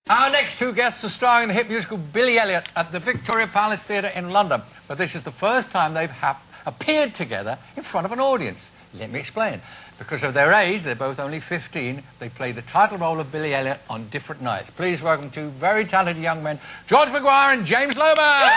Our next two guests are starring in the hit musical Billy Elliot at the Victoria Palace Theatre in London. But this is the first time they've appeared together in front of an audience. Let me explain. Because of their age, they're both only 15, they play the title role of Billy Elliot on different nights. Please welcome two very talented young men, George Maguire and James Lober.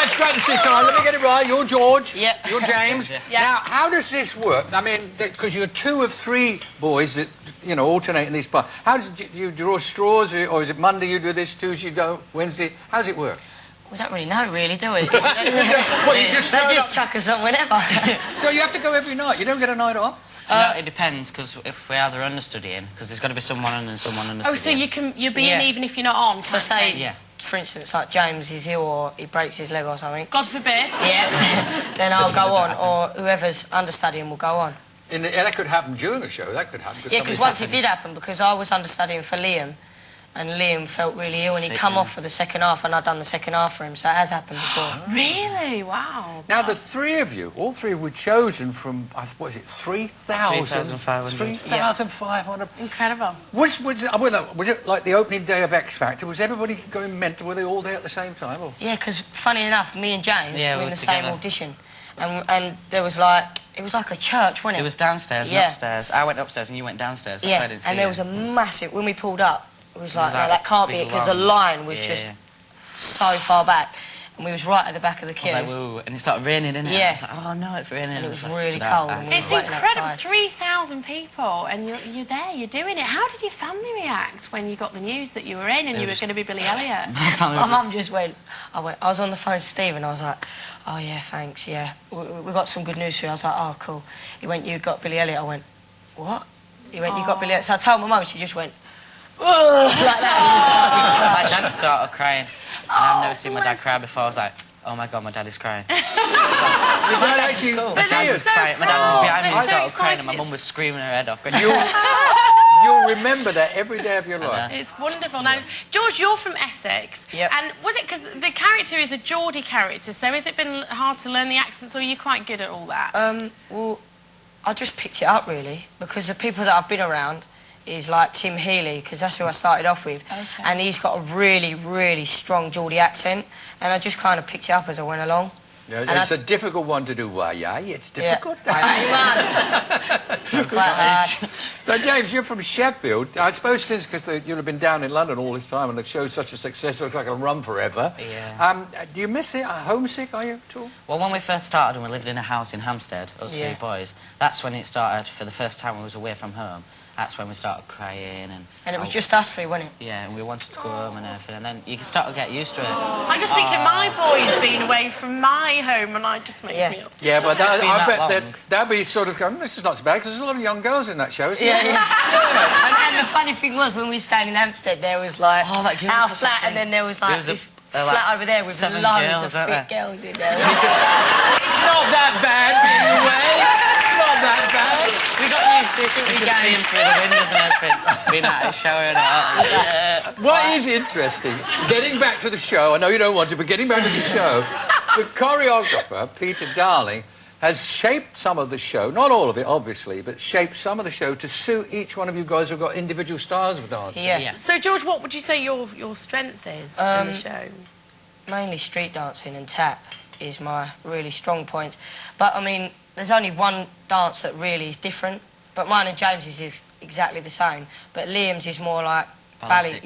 It's great to see you. So let me get it right. You're George. Yep. You're James. Yeah. Now, how does this work? I mean, because you're two of three boys that, you know, alternate in these parts. How does you draw straws, or is it Monday you do this, Tuesday you go, Wednesday? How does it work? We don't really know, really, do we? Well, you just they just chuck us on whenever. So you have to go every night. You don't get a night off. No, it depends, because if we are either understudying, because there's got to be someone on and someone understudying. Oh, so you'll be in even if you're not on. So say, yeah. For instance, like James is ill or he breaks his leg or something. God forbid. Yeah. Then I'll go on, or whoever's understudying will go on. That could happen during a show. That could happen. Yeah, because once it did happen, because I was understudying for Liam, and Liam felt really ill, and he'd come off for the second half, and I'd done the second half for him, so it has happened before. Really? Wow. Now, the three of you, all three were chosen from, what is it, 3,000? 3,500. 3,500. Incredible. Was it like the opening day of X Factor? Was everybody going mental? Were they all there at the same time? Or? Yeah, because funny enough, me and James were in the together. same audition, and there was like, it was like a church, wasn't it? It was downstairs and upstairs. I went upstairs and you went downstairs. That's why I didn't see and there was a massive, when we pulled up, it was like, no, that can't be it, because the line was just so far back, and we was right at the back of the queue. I was like, woo, and it started raining, didn't it? Yeah. I was like, oh no, it's raining. And it was really cold. It's incredible, 3,000 people, and you're there, you're doing it. How did your family react when you got the news that you were in and you were going to be Billy Elliot? My mum just went, I was on the phone to Steve, and I was like, oh yeah, thanks, yeah. We got some good news for you. I was like, oh, cool. He went, you got Billy Elliot. I went, what? He went, you got Billy Elliot. So I told my mum, she just went, like that. My dad started crying. And I've never seen my dad cry before. I was like, oh my god, my dad is crying. My dad actually, cool. My dad was crying. My dad was behind me and started crying, and my mum was screaming her head off. You'll remember that every day of your life. It's wonderful. Now, George, you're from Essex. Yep. And was it because the character is a Geordie character, so has it been hard to learn the accents, or are you quite good at all that? Well, I just picked it up, really, because the people that I've been around is like Tim Healy, because that's who I started off with. Okay. And he's got a really, really strong Geordie accent, and I just kind of picked it up as I went along. Yeah, it's a difficult one to do. Why, yeah, it's difficult. Now, James, you're from Sheffield. I suppose since, because you'll have been down in London all this time and the show's such a success, it looks like it'll run forever. Yeah. Do you miss it? Homesick, are you at all? Well, when we first started and we lived in a house in Hampstead, us three boys, that's when it started. For the first time we was away from home, that's when we started crying. And it was just us three, wasn't it? Yeah, and we wanted to go home and everything, and then you can start to get used to it. I'm just thinking, my boy's been away from my home, and it just makes me upset. Yeah, but I bet that'd be sort of going, this is not so bad, because there's a lot of young girls in that show, isn't there? And the funny thing was, when we stayed in Hampstead, there was like our flat, and then there was like this flat over there with loads of fit girls in there. It's not that bad, anyway. It's not that bad. We got used to it. We could see him through the windows and everything. Being out of the shower and all. What is interesting, getting back to the show, I know you don't want to, but getting back to the show, the choreographer, Peter Darling, has shaped some of the show, not all of it, obviously, but shaped some of the show to suit each one of you guys who've got individual styles of dancing. Yeah. So, George, what would you say your strength is in the show? Mainly street dancing and tap is my really strong points. But, I mean, there's only one dance that really is different, but mine and James's is exactly the same. But Liam's is more like ballet,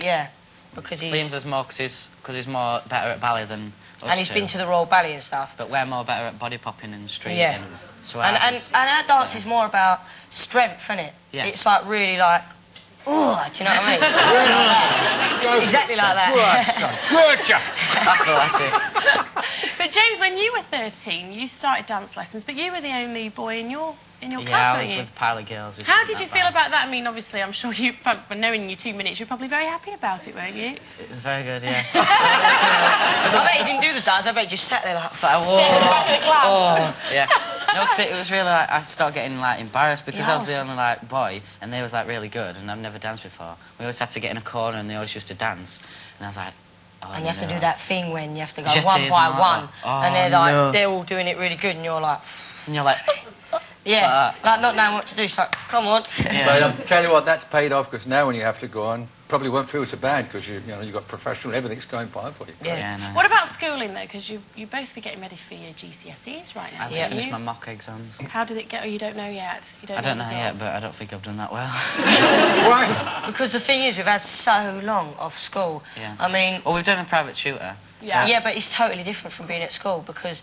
because he's... Liam's is more because he's more better at ballet than us. And he's been to the Royal Ballet and stuff. But we're more better at body popping and street. Yeah. And our dance is more about strength, isn't it? Yeah. It's like really like, ooh, do you know what I mean? Really like that. Exactly like that. But James, when you were 13, you started dance lessons, but you were the only boy in your class, I weren't was you? with a pile of girls. How did you feel about that? I mean, obviously, I'm sure you, knowing you 2 minutes, you're probably very happy about it, weren't you? It was very good, yeah. I bet you didn't do the dance, I bet you just sat there like... It's like, whoa. Sit at the back of the class. Oh, yeah. No, because it was really like, I started getting like embarrassed because I was the only like boy and they was like really good and I've never danced before. We always had to get in a corner and they always used to dance and I was like, and you have to do that thing when you have to go Jetties one by and one, and they're like, no. they're all doing it really good, and you're like, Yeah. like not knowing what to do. It's like, come on. Yeah. But I'll tell you what, that's paid off, because now when you have to go on, probably won't feel so bad, because you know, you've got professional, everything's going fine for you. Yeah. No. What about schooling, though? Because you both be getting ready for your GCSEs right now. I've just finished my mock exams. How did it go? You don't know yet. You I don't know the yet, results? but I don't think I've done that well. Why? Because the thing is, we've had so long off school. Yeah. I mean, Well, we've done a private tutor. yeah, but it's totally different from being at school, because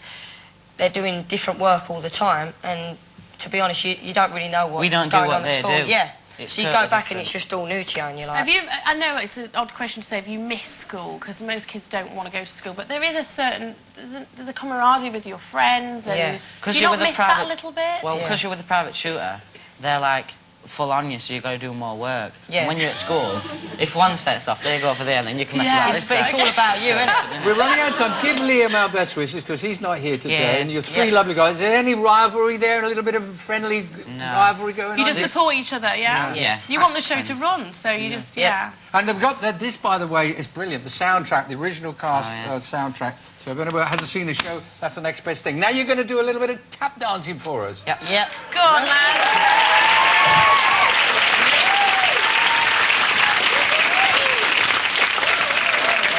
they're doing different work all the time, and to be honest, you don't really know what's We don't do going what on at they school. do. Yeah. It's So you totally go back different. and it's just all new to you, and you're like... Have you? I know it's an odd question to say. Have you missed school? Because most kids don't want to go to school, but there is a certain there's a camaraderie with your friends, and Yeah. do 'Cause you you're not with a miss that a private- little bit? Well, because you're with a private tutor, they're like full on you, so you've got to do more work. Yeah. And when you're at school, if one sets off, they go over there, and then you can mess Yeah. about It's, this but it's side. all about you, isn't it? We're running out of time. Give Liam our best wishes, because he's not here today, Yeah. and you're three Yeah. lovely guys. Is there any rivalry there, and a little bit of friendly rivalry going you on? just support each other, yeah. Yeah. You want the show to run, so you just And they've got this, by the way, is brilliant. The soundtrack, the original cast soundtrack. So if anyone hasn't seen the show, that's the next best thing. Now you're going to do a little bit of tap dancing for us. Yep. Go on, man.